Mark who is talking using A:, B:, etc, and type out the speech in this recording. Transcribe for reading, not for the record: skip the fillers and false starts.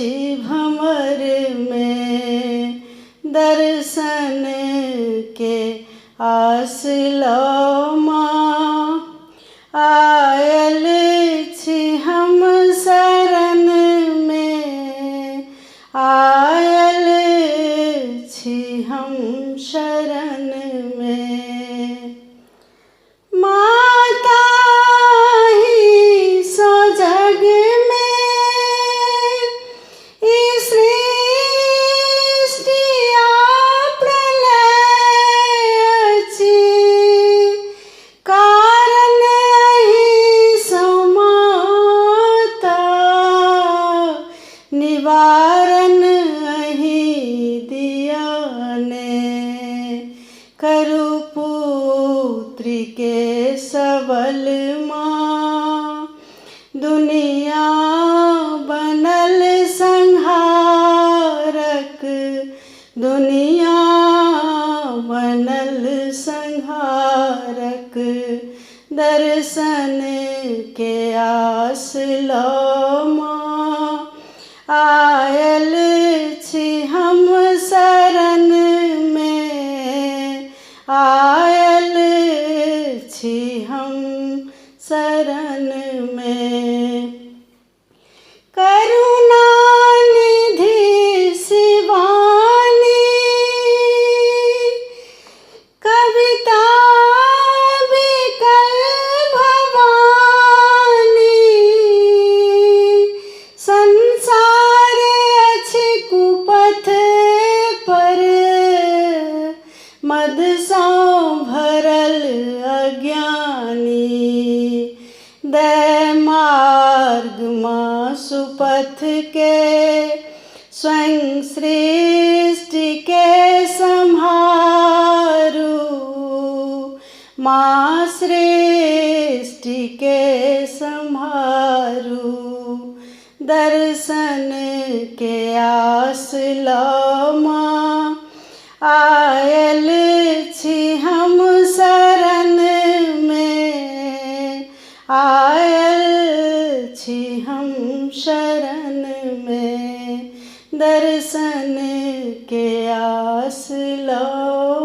A: छी भंवर में दर्शन के आस लो माँ। आयल छी हम शरण में, आयल छी हम शरण में। माता ही सो जग में ई सृष्टिया प्रलय अछि। कारण ही सो माता, निवारण अहि दियाने। करु पुत्री के सबल माँ, दुनिया बनल संहारक, दुनिया बनल संहारक। दर्शन के आस लो माँ, आयल छी हम शरण में, आयल छी हम शरण में। करुणा निधि शिवानी, कविता विकल भवानी। संसार अछि कुपथ पर, मद सँ भरल अज्ञानी। दै मार्ग माँ सुपथ के, स्वयं सृष्टि के सम्हारू। माँ सृष्टि के सम्हारू। दर्शन के आस लो माँ, आयल छी हम शरण में, आयल छी हम शरण में। दर्शन के आस लो।